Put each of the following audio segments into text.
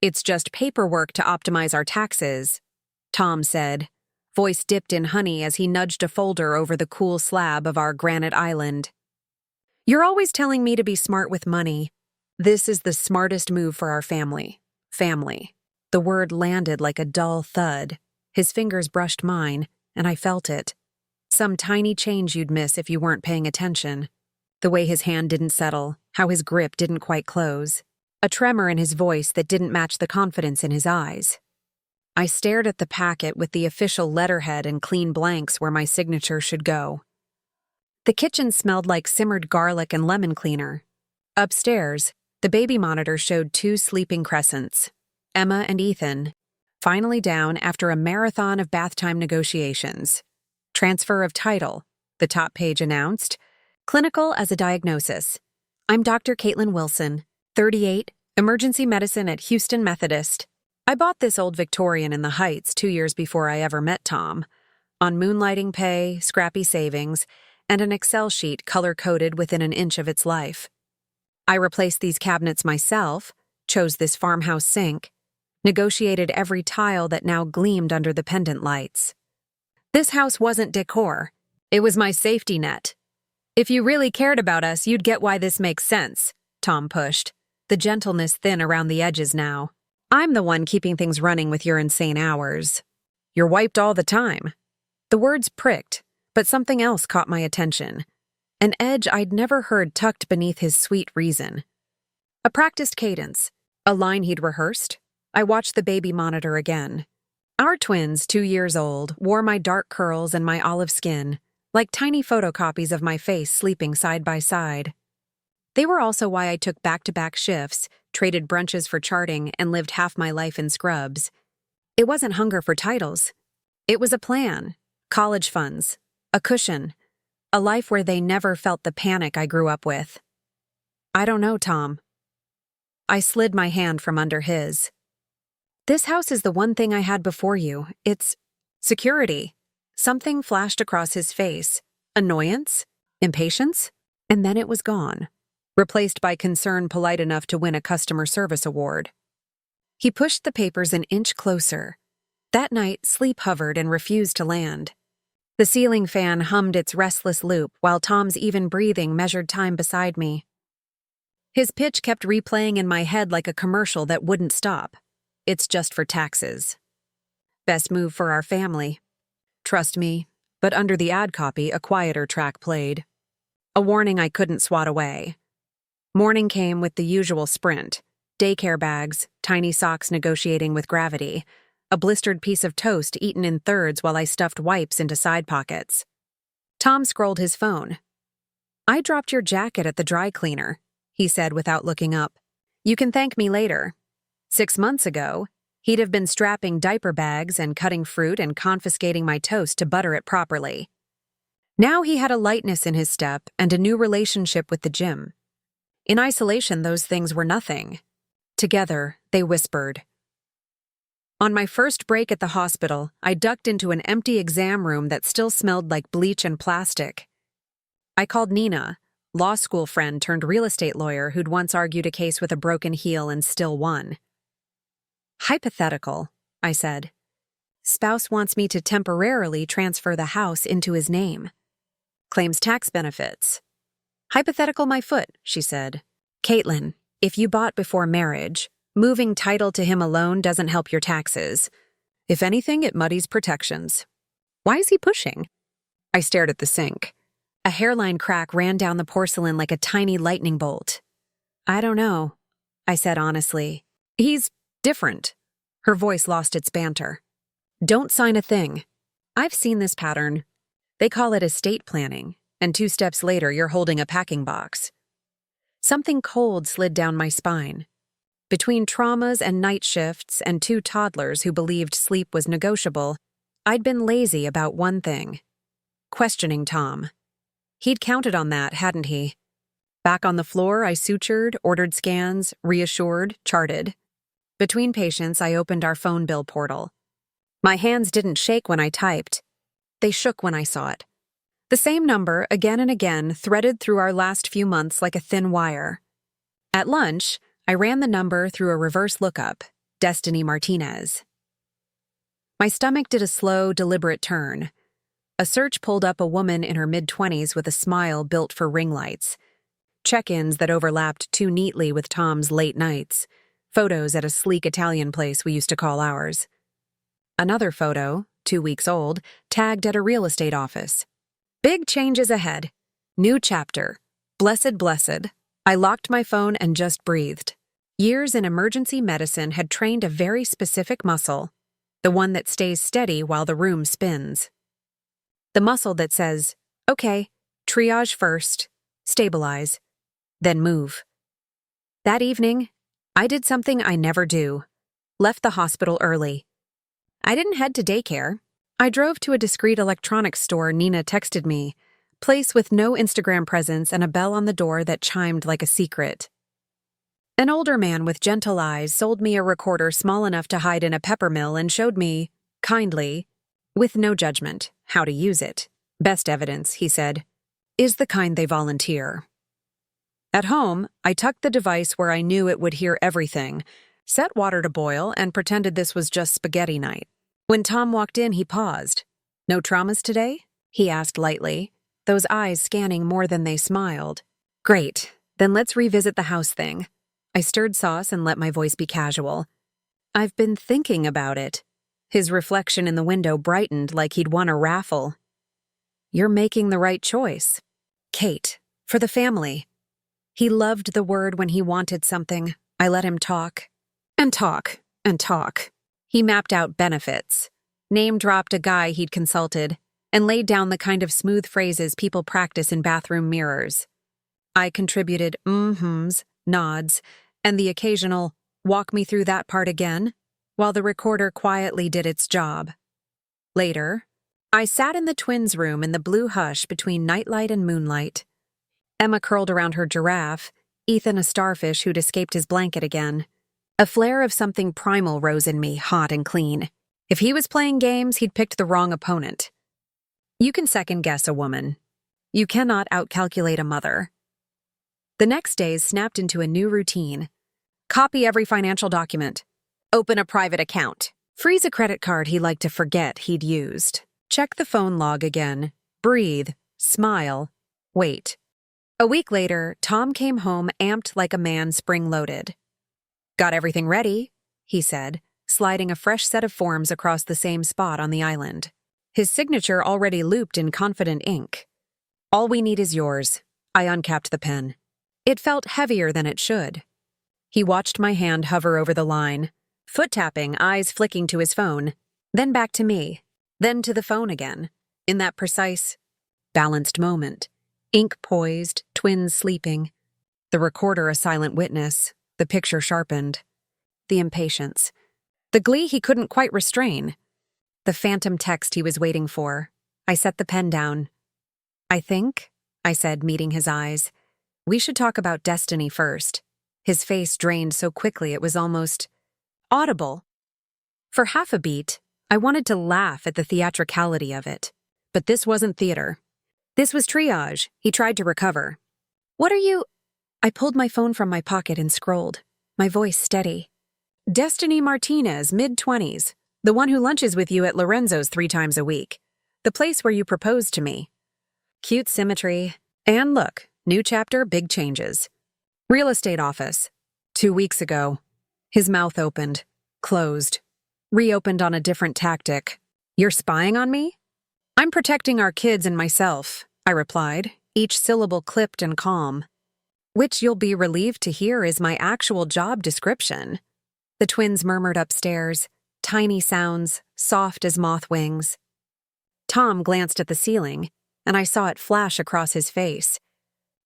It's just paperwork to optimize our taxes, Tom said, voice dipped in honey as he nudged a folder over the cool slab of our granite island. You're always telling me to be smart with money. This is the smartest move for our family. Family. The word landed like a dull thud. His fingers brushed mine, and I felt it. Some tiny change you'd miss if you weren't paying attention. The way his hand didn't settle, how his grip didn't quite close. A tremor in his voice that didn't match the confidence in his eyes. I stared at the packet with the official letterhead and clean blanks where my signature should go. The kitchen smelled like simmered garlic and lemon cleaner. Upstairs, the baby monitor showed 2 sleeping crescents, Emma and Ethan, finally down after a marathon of bath time negotiations. Transfer of title, the top page announced. Clinical as a diagnosis. I'm Dr. Caitlin Wilson, 38, emergency medicine at Houston Methodist. I bought this old Victorian in the Heights 2 years before I ever met Tom, on moonlighting pay, scrappy savings, and an Excel sheet color-coded within an inch of its life. I replaced these cabinets myself, chose this farmhouse sink, negotiated every tile that now gleamed under the pendant lights. This house wasn't decor. It was my safety net. If you really cared about us, you'd get why this makes sense, Tom pushed, the gentleness thin around the edges now. I'm the one keeping things running with your insane hours. You're wiped all the time. The words pricked, but something else caught my attention. An edge I'd never heard tucked beneath his sweet reason. A practiced cadence, a line he'd rehearsed. I watched the baby monitor again. Our twins, 2 years old, wore my dark curls and my olive skin, like tiny photocopies of my face sleeping side by side. They were also why I took back-to-back shifts, traded brunches for charting, and lived half my life in scrubs. It wasn't hunger for titles. It was a plan, college funds, a cushion, a life where they never felt the panic I grew up with. I don't know, Tom. I slid my hand from under his. This house is the one thing I had before you. It's security. Something flashed across his face. Annoyance? Impatience? And then it was gone, replaced by concern polite enough to win a customer service award. He pushed the papers an inch closer. That night, sleep hovered and refused to land. The ceiling fan hummed its restless loop while Tom's even breathing measured time beside me. His pitch kept replaying in my head like a commercial that wouldn't stop. It's just for taxes. Best move for our family. Trust me, but under the ad copy, a quieter track played. A warning I couldn't swat away. Morning came with the usual sprint. Daycare bags, tiny socks negotiating with gravity, a blistered piece of toast eaten in thirds while I stuffed wipes into side pockets. Tom scrolled his phone. I dropped your jacket at the dry cleaner, he said without looking up. You can thank me later. 6 months ago, he'd have been strapping diaper bags and cutting fruit and confiscating my toast to butter it properly. Now he had a lightness in his step and a new relationship with the gym. In isolation, those things were nothing. Together, they whispered. On my first break at the hospital, I ducked into an empty exam room that still smelled like bleach and plastic. I called Nina, law school friend turned real estate lawyer who'd once argued a case with a broken heel and still won. Hypothetical, I said. Spouse wants me to temporarily transfer the house into his name. Claims tax benefits. Hypothetical my foot, she said. Caitlin, if you bought before marriage, moving title to him alone doesn't help your taxes. If anything, it muddies protections. Why is he pushing? I stared at the sink. A hairline crack ran down the porcelain like a tiny lightning bolt. I don't know, I said honestly. He's different. Her voice lost its banter. Don't sign a thing. I've seen this pattern. They call it estate planning, and 2 steps later you're holding a packing box. Something cold slid down my spine. Between traumas and night shifts and 2 toddlers who believed sleep was negotiable, I'd been lazy about one thing. Questioning Tom. He'd counted on that, hadn't he? Back on the floor, I sutured, ordered scans, reassured, charted. Between patients, I opened our phone bill portal. My hands didn't shake when I typed. They shook when I saw it. The same number, again and again, threaded through our last few months like a thin wire. At lunch, I ran the number through a reverse lookup. Destiny Martinez. My stomach did a slow, deliberate turn. A search pulled up a woman in her mid-20s with a smile built for ring lights. Check-ins that overlapped too neatly with Tom's late nights. Photos at a sleek Italian place we used to call ours. Another photo, 2 weeks old, tagged at a real estate office. Big changes ahead. New chapter. Blessed, blessed. I locked my phone and just breathed. Years in emergency medicine had trained a very specific muscle, the one that stays steady while the room spins. The muscle that says, okay, triage first, stabilize, then move. That evening, I did something I never do. Left the hospital early. I didn't head to daycare. I drove to a discreet electronics store Nina texted me, place with no Instagram presence and a bell on the door that chimed like a secret. An older man with gentle eyes sold me a recorder small enough to hide in a pepper mill and showed me, kindly, with no judgment, how to use it. Best evidence, he said, is the kind they volunteer. At home, I tucked the device where I knew it would hear everything, set water to boil, and pretended this was just spaghetti night. When Tom walked in, he paused. No traumas today? He asked lightly, those eyes scanning more than they smiled. Great, then let's revisit the house thing. I stirred sauce and let my voice be casual. I've been thinking about it. His reflection in the window brightened like he'd won a raffle. You're making the right choice. Kate, for the family. He loved the word when he wanted something. I let him talk. And talk. And talk. He mapped out benefits, name-dropped a guy he'd consulted, and laid down the kind of smooth phrases people practice in bathroom mirrors. I contributed mm-hms, nods, and the occasional, walk me through that part again, while the recorder quietly did its job. Later, I sat in the twins' room in the blue hush between nightlight and moonlight. Emma curled around her giraffe, Ethan a starfish who'd escaped his blanket again. A flare of something primal rose in me, hot and clean. If he was playing games, he'd picked the wrong opponent. You can second-guess a woman. You cannot outcalculate a mother. The next days snapped into a new routine. Copy every financial document. Open a private account. Freeze a credit card he liked to forget he'd used. Check the phone log again. Breathe. Smile. Wait. A week later, Tom came home amped like a man spring-loaded. Got everything ready, he said, sliding a fresh set of forms across the same spot on the island. His signature already looped in confident ink. All we need is yours. I uncapped the pen. It felt heavier than it should. He watched my hand hover over the line, foot-tapping, eyes flicking to his phone, then back to me, then to the phone again, in that precise, balanced moment. Ink poised, twins sleeping. The recorder a silent witness, the picture sharpened. The impatience. The glee he couldn't quite restrain. The phantom text he was waiting for. I set the pen down. I think, I said, meeting his eyes, we should talk about destiny first. His face drained so quickly it was almost audible. For half a beat, I wanted to laugh at the theatricality of it. But this wasn't theater. This was triage. He tried to recover. What are you? I pulled my phone from my pocket and scrolled, my voice steady. Destiny Martinez, mid-20s, the one who lunches with you at Lorenzo's 3 times a week, the place where you proposed to me. Cute symmetry. And look, new chapter, big changes. Real estate office. 2 weeks ago. His mouth opened, closed, reopened on a different tactic. You're spying on me? I'm protecting our kids and myself, I replied, each syllable clipped and calm. Which you'll be relieved to hear is my actual job description. The twins murmured upstairs, tiny sounds, soft as moth wings. Tom glanced at the ceiling, and I saw it flash across his face.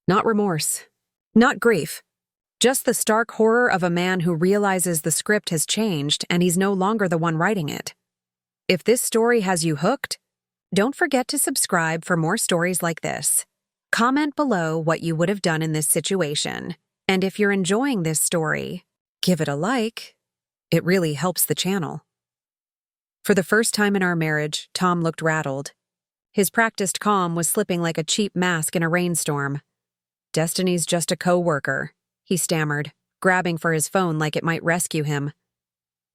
Not remorse, not grief, just the stark horror of a man who realizes the script has changed and he's no longer the one writing it. If this story has you hooked, don't forget to subscribe for more stories like this. Comment below what you would have done in this situation. And if you're enjoying this story, give it a like. It really helps the channel. For the first time in our marriage, Tom looked rattled. His practiced calm was slipping like a cheap mask in a rainstorm. Destiny's just a co-worker, he stammered, grabbing for his phone like it might rescue him.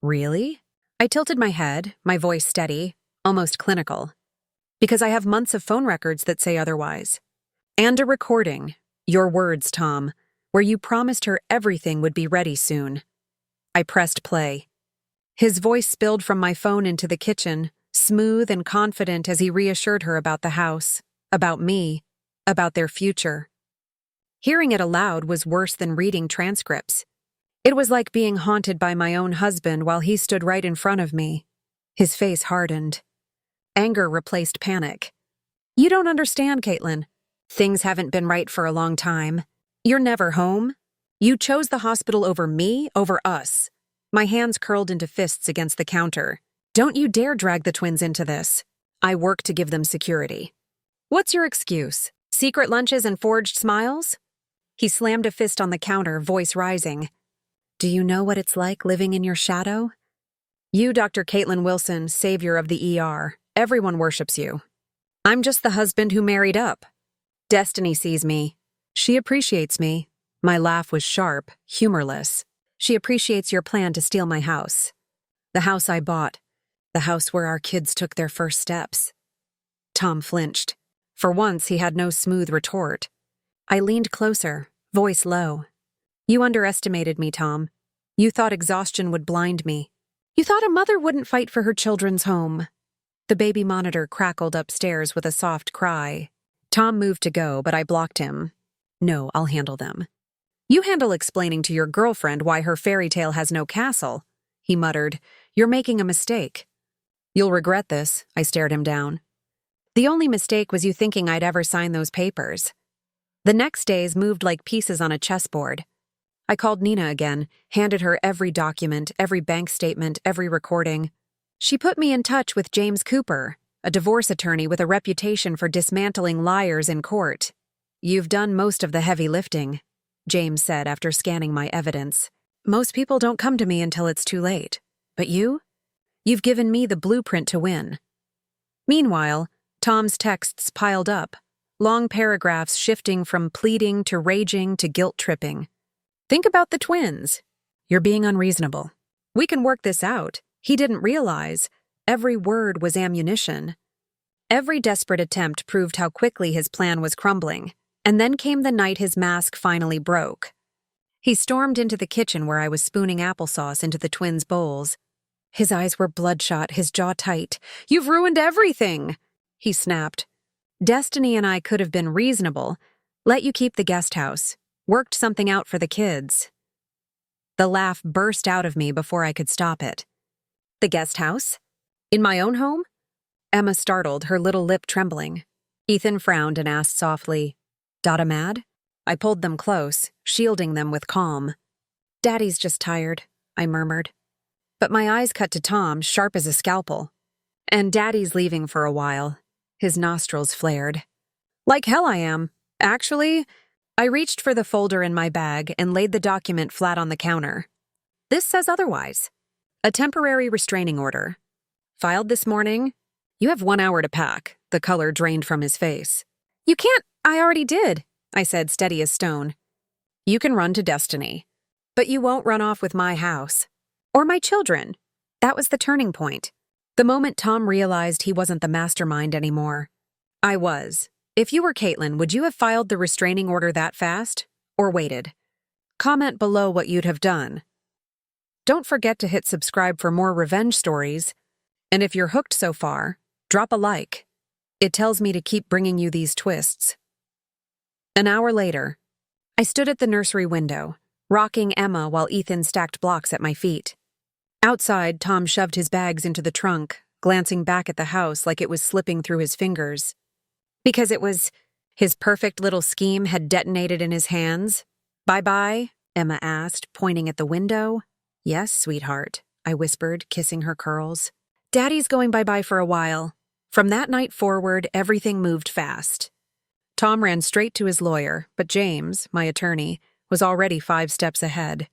Really? I tilted my head, my voice steady, almost clinical. Because I have months of phone records that say otherwise. And a recording, your words, Tom, where you promised her everything would be ready soon. I pressed play. His voice spilled from my phone into the kitchen, smooth and confident as he reassured her about the house, about me, about their future. Hearing it aloud was worse than reading transcripts. It was like being haunted by my own husband while he stood right in front of me. His face hardened. Anger replaced panic. You don't understand, Caitlin. Things haven't been right for a long time. You're never home. You chose the hospital over me, over us. My hands curled into fists against the counter. Don't you dare drag the twins into this. I work to give them security. What's your excuse? Secret lunches and forged smiles? He slammed a fist on the counter, voice rising. Do you know what it's like living in your shadow? You, Dr. Caitlin Wilson, savior of the ER. Everyone worships you. I'm just the husband who married up. Destiny sees me. She appreciates me. My laugh was sharp, humorless. She appreciates your plan to steal my house. The house I bought. The house where our kids took their first steps. Tom flinched. For once, he had no smooth retort. I leaned closer, voice low. You underestimated me, Tom. You thought exhaustion would blind me. You thought a mother wouldn't fight for her children's home. The baby monitor crackled upstairs with a soft cry. Tom moved to go, but I blocked him. No, I'll handle them. You handle explaining to your girlfriend why her fairy tale has no castle, he muttered. You're making a mistake. You'll regret this, I stared him down. The only mistake was you thinking I'd ever sign those papers. The next days moved like pieces on a chessboard. I called Nina again, handed her every document, every bank statement, every recording. She put me in touch with James Cooper, a divorce attorney with a reputation for dismantling liars in court. You've done most of the heavy lifting, James said after scanning my evidence. Most people don't come to me until it's too late. But you? You've given me the blueprint to win. Meanwhile, Tom's texts piled up, long paragraphs shifting from pleading to raging to guilt-tripping. Think about the twins. You're being unreasonable. We can work this out. He didn't realize. Every word was ammunition. Every desperate attempt proved how quickly his plan was crumbling. And then came the night his mask finally broke. He stormed into the kitchen where I was spooning applesauce into the twins' bowls. His eyes were bloodshot, his jaw tight. You've ruined everything, he snapped. Destiny and I could have been reasonable. Let you keep the guest house. Worked something out for the kids. The laugh burst out of me before I could stop it. The guest house? In my own home? Emma startled, her little lip trembling. Ethan frowned and asked softly, Dada mad? I pulled them close, shielding them with calm. Daddy's just tired, I murmured. But my eyes cut to Tom, sharp as a scalpel. And Daddy's leaving for a while. His nostrils flared. Like hell I am. Actually, I reached for the folder in my bag and laid the document flat on the counter. This says otherwise. A temporary restraining order. Filed this morning. You have 1 hour to pack. The color drained from his face. You can't. I already did, I said, steady as stone. You can run to Destiny. But you won't run off with my house. Or my children. That was the turning point. The moment Tom realized he wasn't the mastermind anymore. I was. If you were Caitlin, would you have filed the restraining order that fast? Or waited? Comment below what you'd have done. Don't forget to hit subscribe for more revenge stories. And if you're hooked so far, drop a like. It tells me to keep bringing you these twists. An hour later, I stood at the nursery window, rocking Emma while Ethan stacked blocks at my feet. Outside, Tom shoved his bags into the trunk, glancing back at the house like it was slipping through his fingers. Because it was his perfect little scheme had detonated in his hands. Bye-bye, Emma asked, pointing at the window. Yes, sweetheart, I whispered, kissing her curls. Daddy's going bye-bye for a while. From that night forward, everything moved fast. Tom ran straight to his lawyer, but James, my attorney, was already 5 steps ahead.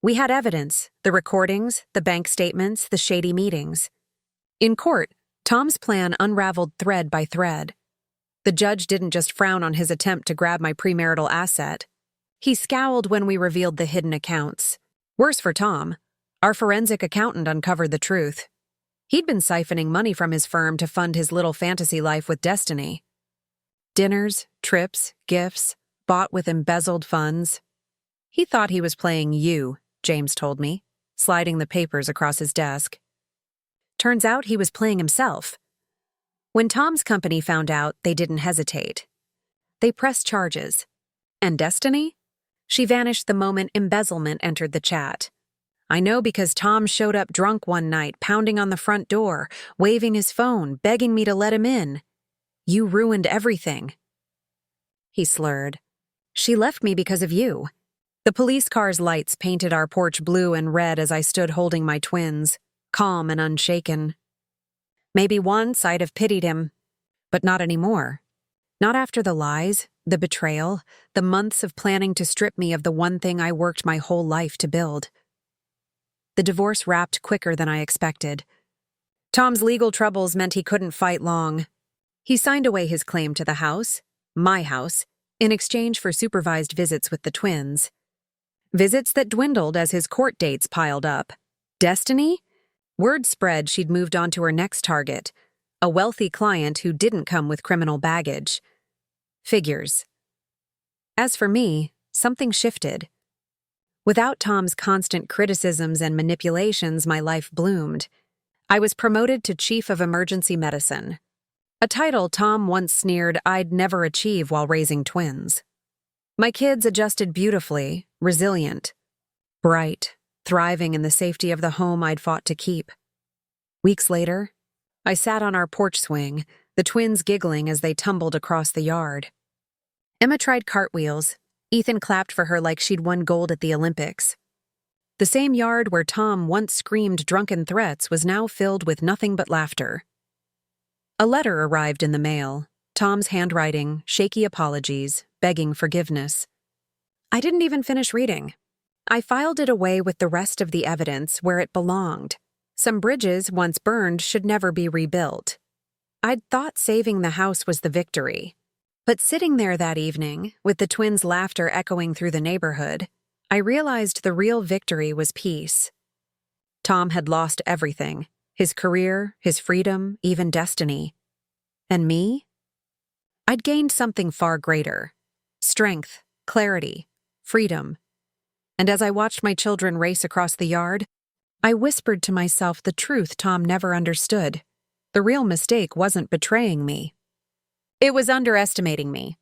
We had evidence, the recordings, the bank statements, the shady meetings. In court, Tom's plan unraveled thread by thread. The judge didn't just frown on his attempt to grab my premarital asset. He scowled when we revealed the hidden accounts. Worse for Tom, Our forensic accountant uncovered the truth. He'd been siphoning money from his firm to fund his little fantasy life with Destiny. Dinners, trips, gifts, bought with embezzled funds. He thought he was playing you, James told me, sliding the papers across his desk. Turns out he was playing himself. When Tom's company found out, they didn't hesitate. They pressed charges. And Destiny? She vanished the moment embezzlement entered the chat. I know because Tom showed up drunk one night, pounding on the front door, waving his phone, begging me to let him in. You ruined everything. He slurred. She left me because of you. The police car's lights painted our porch blue and red as I stood holding my twins, calm and unshaken. Maybe once I'd have pitied him, but not anymore. Not after the lies, the betrayal, the months of planning to strip me of the one thing I worked my whole life to build. The divorce wrapped quicker than I expected. Tom's legal troubles meant he couldn't fight long. He signed away his claim to the house, my house, in exchange for supervised visits with the twins. Visits that dwindled as his court dates piled up. Destiny? Word spread she'd moved on to her next target, a wealthy client who didn't come with criminal baggage. Figures. As for me, something shifted. Without Tom's constant criticisms and manipulations, my life bloomed. I was promoted to Chief of Emergency Medicine, a title Tom once sneered I'd never achieve while raising twins. My kids adjusted beautifully, resilient, bright, thriving in the safety of the home I'd fought to keep. Weeks later, I sat on our porch swing, the twins giggling as they tumbled across the yard. Emma tried cartwheels. Ethan clapped for her like she'd won gold at the Olympics. The same yard where Tom once screamed drunken threats was now filled with nothing but laughter. A letter arrived in the mail, Tom's handwriting, shaky apologies, begging forgiveness. I didn't even finish reading. I filed it away with the rest of the evidence where it belonged. Some bridges, once burned, should never be rebuilt. I'd thought saving the house was the victory. But sitting there that evening, with the twins' laughter echoing through the neighborhood, I realized the real victory was peace. Tom had lost everything, his career, his freedom, even Destiny. And me? I'd gained something far greater. Strength, clarity, freedom. And as I watched my children race across the yard, I whispered to myself the truth Tom never understood. The real mistake wasn't betraying me. It was underestimating me.